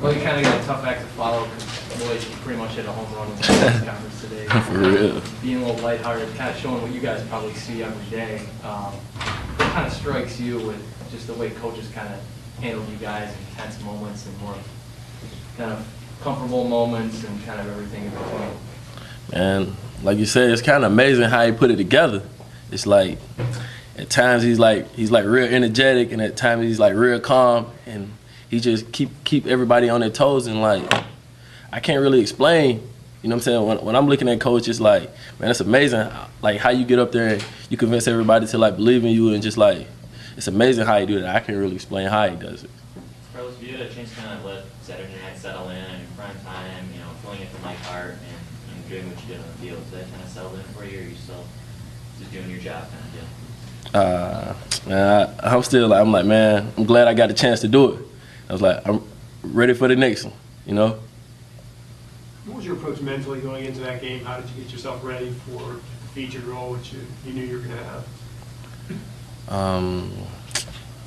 Well, you kind of got a tough act to follow because Lloyd pretty much hit a home run in the press conference today. For real. Being a little lighthearted, kind of showing what you guys probably see every day. What kind of strikes you with just the way coaches kind of handled you guys in tense moments and more kind of comfortable moments and kind of everything in between? Man, like you said, it's kind of amazing how he put it together. It's like at times he's like real energetic, and at times he's like real calm, and he just keep everybody on their toes. And like I can't really explain, you know what I'm saying? When I'm looking at Coach, it's like, man, it's amazing like how you get up there and you convince everybody to like believe in you, and just like it's amazing how you do that. I can't really explain how he does it. Carlos, if you had a chance to kind of let Saturday night settle in in prime time, you know, feeling it from my heart and doing what you did on the field, did that kind of settle in for you, or are you still just doing your job kind of deal? Man, I'm like, man, I'm glad I got the chance to do it. I was like, I'm ready for the next one, you know? What was your approach mentally going into that game? How did you get yourself ready for the featured role, which you knew you were going to have?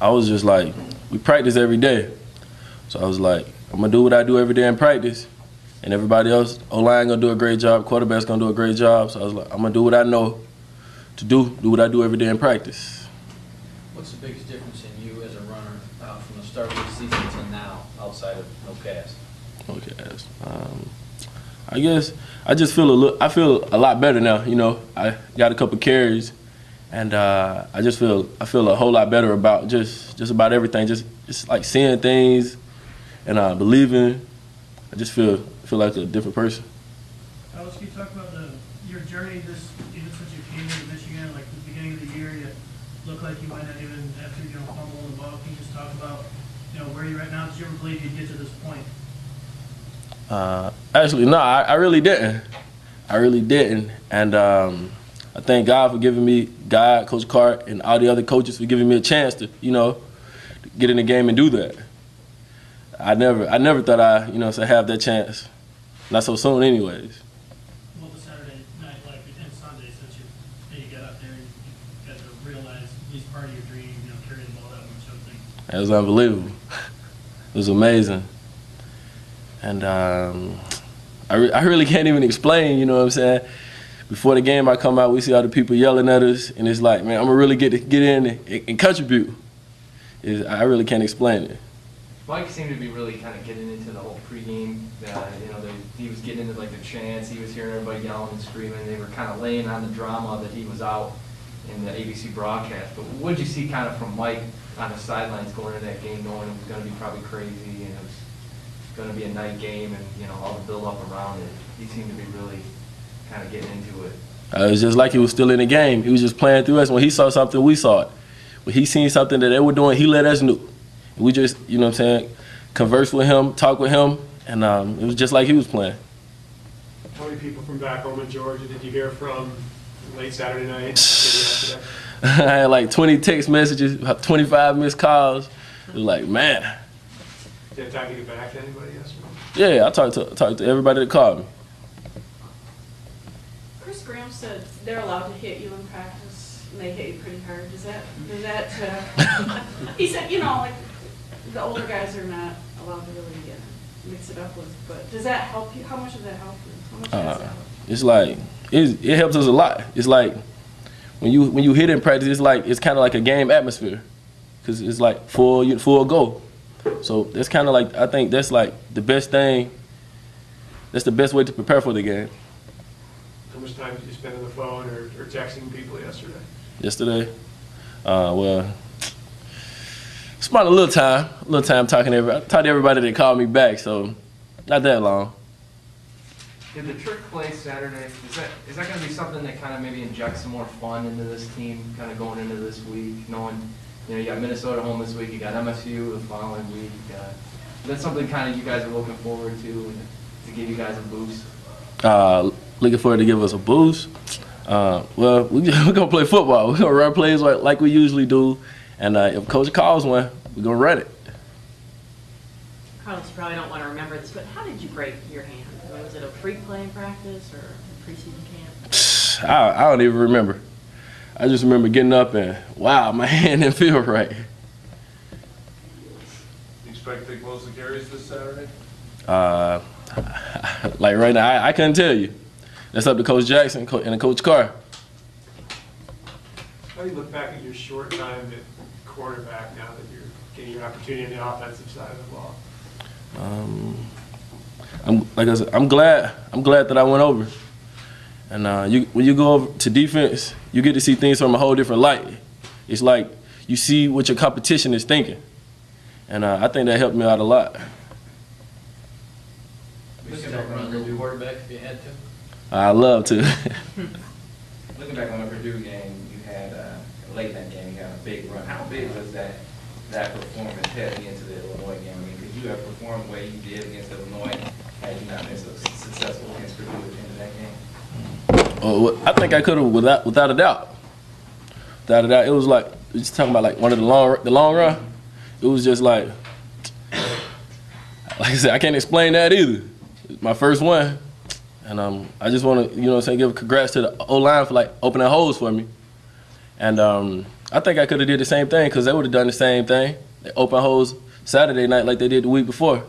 I was just like, we practice every day. So I was like, I'm going to do what I do every day in practice, and everybody else, O-line going to do a great job, quarterback's going to do a great job. So I was like, I'm going to do what I know to do what I do every day in practice. What's the biggest difference in you as a runner from the start of the season to now, outside of no cast? No cast. I guess I just feel I feel a lot better now. You know, I got a couple carries, and I feel a whole lot better about just about everything. Just like seeing things and believing. I just feel like a different person. Alex, can you talk about your journey even since you came into Michigan, like the beginning of the year, you looked like you might not even after fumble the ball. Can you just talk about where you're at now? Did you ever believe you'd get to this point? Actually, no, I really didn't. I really didn't, and I thank God for giving me, Coach Cart, and all the other coaches for giving me a chance to, to get in the game and do that. I never thought I, have that chance. Not so soon, anyways. What was Saturday night like, and Sunday, since you got up there and you got to realize at least part of your dream, carrying the ball that much, something? It was unbelievable. It was amazing. And I really can't even explain, you know what I'm saying? Before the game I come out, we see all the people yelling at us, and it's like, man, I'm going to really get in and contribute. I really can't explain it. Mike seemed to be really kind of getting into the whole pregame. He was getting into like the chants. He was hearing everybody yelling and screaming. They were kind of laying on the drama that he was out in the ABC broadcast. But what did you see kind of from Mike on the sidelines going into that game, knowing it was going to be probably crazy and it was going to be a night game, and all the build up around it? He seemed to be really kind of getting into it. It was just like he was still in the game. He was just playing through us. When he saw something, we saw it. When he seen something that they were doing, he let us know. And we just, conversed with him, talked with him, and it was just like he was playing. How many people from back home in Georgia did you hear from late Saturday night? I had like 20 text messages, 25 missed calls. It was like, man. Did you have time to get back to anybody yesterday? Yeah, I talked to everybody that called me. Chris Graham said they're allowed to hit you in practice, and they hit you pretty hard. Does that he said, like the older guys are not allowed to really mix it up with, but does that help you? How much does that help you? How much does that help? It's like, it helps us a lot. It's like, when you hit in practice, it's kind of like a game atmosphere, because it's like full go. So that's kind of like, I think that's like the best thing. That's the best way to prepare for the game. How much time did you spend on the phone or texting people yesterday? Yesterday? Well, spent a little time talking to everybody. I talked to everybody that called me back, so not that long. Did the trick play Saturday, is that going to be something that kind of maybe injects some more fun into this team, kind of going into this week, knowing, you got Minnesota home this week, you got MSU the following week, is that something kind of you guys are looking forward to give you guys a boost? Looking forward to give us a boost. Well, we're going to play football. We're going to run plays like we usually do, and if Coach calls one, we're going to run it. Carlos, you probably don't want to remember this, but how did you break your hand? Was it a freak play in practice or a preseason camp? I don't even remember. I just remember getting up and, wow, my hand didn't feel right. You expect to take most of the carries this Saturday? Like right now, I couldn't tell you. That's up to Coach Jackson and Coach Carr. How do you look back at your short time at quarterback now that you're getting your opportunity on the offensive side of the ball? Like I said, I'm glad that I went over. And when you go over to defense, you get to see things from a whole different light. It's like you see what your competition is thinking, and I think that helped me out a lot. Would you still run a little quarterback if you had to? I love to. Looking back on the Purdue game, you had late in that game, you had a big run. How big was that performance heading into the Illinois game? I mean, could you have performed the way you did against Illinois had you not been so successful against Purdue at the end of that game? Oh, I think I could have without a doubt. Without a doubt, it was like we're just talking about like one of the long run. It was just like I said, I can't explain that either. My first one. And I just want to, you know what I'm saying, give congrats to the O-line for, like, opening holes for me. And I think I could have did the same thing because they would have done the same thing. They open holes Saturday night like they did the week before.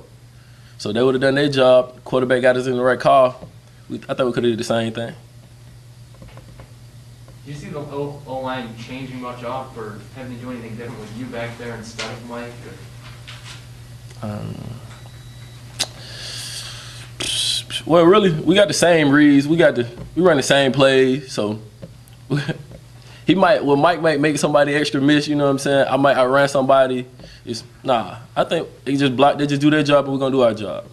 So they would have done their job. Quarterback got us in the right call. I thought we could have did the same thing. Do you see the O-line changing much up or having to do anything different with you back there instead of Mike? Well, really, we got the same reads. We run the same plays. So Mike might make somebody extra miss. You know what I'm saying? I might outrun somebody. I think they just do their job and we're gonna do our job.